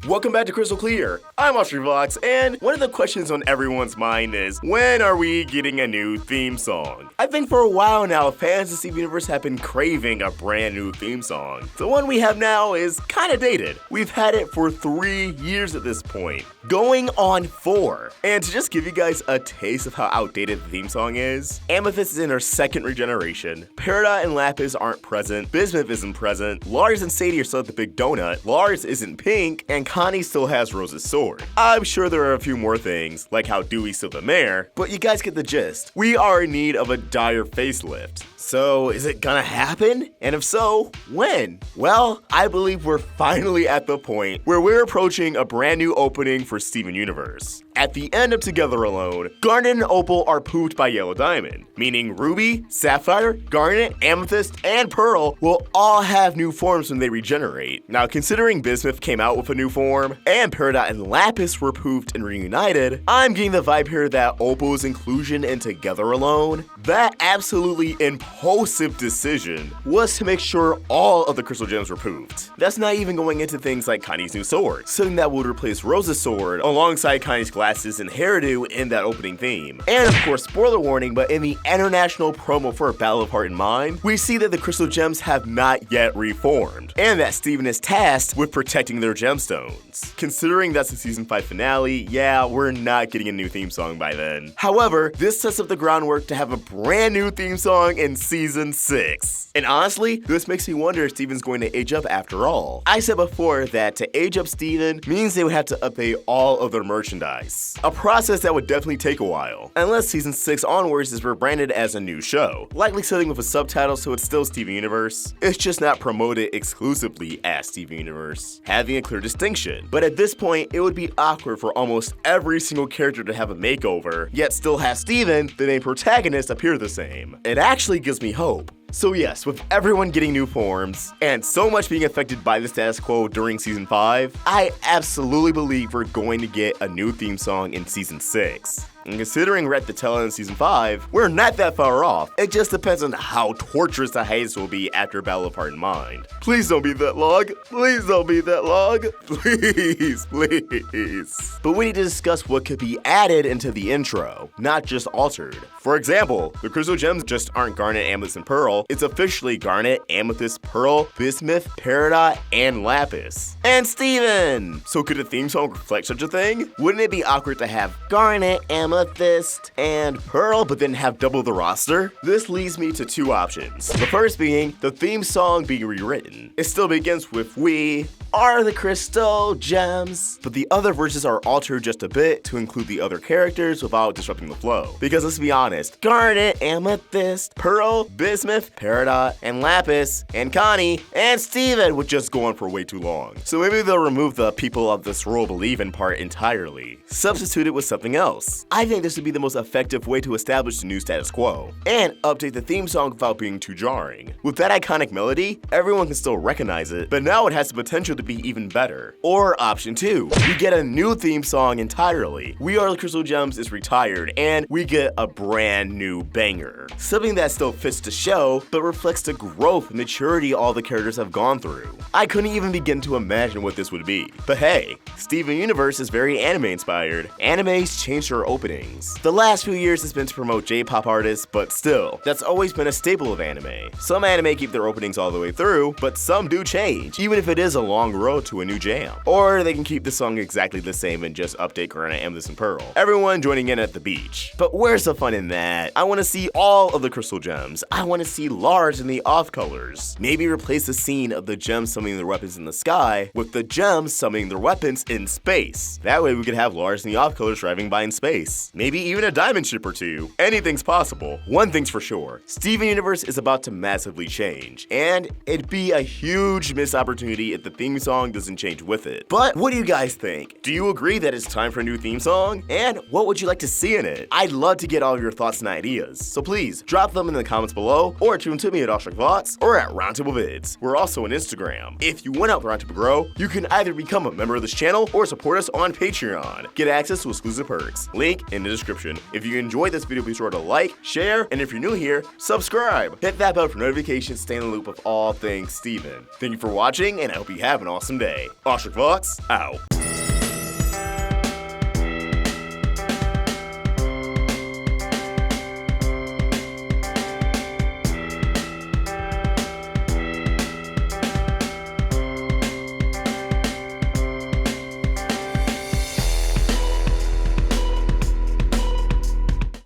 Welcome back to Crystal Clear. I'm Vox, and one of the questions on everyone's mind is, when are we getting a new theme song? I think for a while now, fans of Steven Universe have been craving a brand new theme song. The one we have now is kinda dated. We've had it for 3 years at this point, going on 4. And to just give you guys a taste of how outdated the theme song is, Amethyst is in her second regeneration, Peridot and Lapis aren't present, Bismuth isn't present, Lars and Sadie are still at the Big Donut, Lars isn't pink, and Connie still has Rose's sword. I'm sure there are a few more things, like how Dewey's still the mayor, but you guys get the gist. We are in need of a dire facelift. So, is it gonna happen? And if so, when? Well, I believe we're finally at the point where we're approaching a brand new opening for Steven Universe. At the end of Together Alone, Garnet and Opal are poofed by Yellow Diamond, meaning Ruby, Sapphire, Garnet, Amethyst, and Pearl will all have new forms when they regenerate. Now, considering Bismuth came out with a new form, and Peridot and Lapis were poofed and reunited, I'm getting the vibe here that Opal's inclusion in Together Alone, that absolutely impulsive decision, was to make sure all of the crystal gems were poofed. That's not even going into things like Connie's new sword, something that would replace Rose's sword alongside Connie's glasses and hairdo in that opening theme. And of course, spoiler warning, but in the international promo for Battle of Heart and Mind, we see that the crystal gems have not yet reformed, and that Steven is tasked with protecting their gemstones. Considering that's the season 5 finale, yeah, we're not getting a new theme song by then. However, this sets up the groundwork to have a brand new theme song in season 6. And honestly, this makes me wonder if Steven's going to age up after all. I said before that to age up Steven means they would have to update all of their merchandise. A process that would definitely take a while, unless season 6 onwards is rebranded as a new show, likely something with a subtitle so it's still Steven Universe. It's just not promoted exclusively as Steven Universe, having a clear distinction. But at this point, it would be awkward for almost every single character to have a makeover, yet still have Steven, the main protagonist, appear the same. It actually gives me hope. So yes, with everyone getting new forms, and so much being affected by the status quo during Season 5, I absolutely believe we're going to get a new theme song in Season 6. And considering we're at the tail end of Season 5, we're not that far off. It just depends on how torturous the hiatus will be after Battle of Heart and Mind. Please don't be that log. Please don't be that log. Please, please. But we need to discuss what could be added into the intro, not just altered. For example, the crystal gems just aren't Garnet, Amethyst, and Pearl. It's officially Garnet, Amethyst, Pearl, Bismuth, Peridot, and Lapis. And Steven! So could a theme song reflect such a thing? Wouldn't it be awkward to have Garnet, Amethyst, and Pearl, but then have double the roster? This leads me to 2 options. The first being the theme song being rewritten. It still begins with "We are the crystal gems," but the other verses are altered just a bit to include the other characters without disrupting the flow. Because let's be honest, Garnet, Amethyst, Pearl, Bismuth, Peridot, and Lapis, and Connie, and Steven would just go on for way too long. So maybe they'll remove the "people of this world believe in" part entirely. Substitute it with something else. I think this would be the most effective way to establish the new status quo, and update the theme song without being too jarring. With that iconic melody, everyone can still recognize it, but now it has the potential to be even better. Or option 2, we get a new theme song entirely. We Are the Crystal Gems is retired, and we get a brand new banger. Something that still fits the show, but reflects the growth and maturity all the characters have gone through. I couldn't even begin to imagine what this would be. But hey, Steven Universe is very anime inspired. Animes change their openings. The last few years has been to promote J-pop artists, but still, that's always been a staple of anime. Some anime keep their openings all the way through, but some do change, even if it is a long road to a new jam. Or they can keep the song exactly the same and just update Garnet, Amethyst, and Pearl. Everyone joining in at the beach. But where's the fun in that? I want to see all of the crystal gems. I want to see Lars in the off colors. Maybe replace the scene of the gems summoning their weapons in the sky with the gems summoning their weapons in space. That way we could have Lars in the off colors driving by in space. Maybe even a diamond ship or 2. Anything's possible. One thing's for sure, Steven Universe is about to massively change, and it'd be a huge missed opportunity if the theme song doesn't change with it. But what do you guys think? Do you agree that it's time for a new theme song? And what would you like to see in it? I'd love to get all of your thoughts and ideas, so please drop them in the comments below, or tune to me at Vox or at Roundtable Vids. We're also on Instagram. If you want to help the Roundtable grow, you can either become a member of this channel or support us on Patreon. Get access to exclusive perks. Link in the description. If you enjoyed this video, be sure to like, share, and if you're new here, subscribe. Hit that bell for notifications, stay in the loop of all things Steven. Thank you for watching, and I hope you have have an awesome day. Ostrich Vox, out.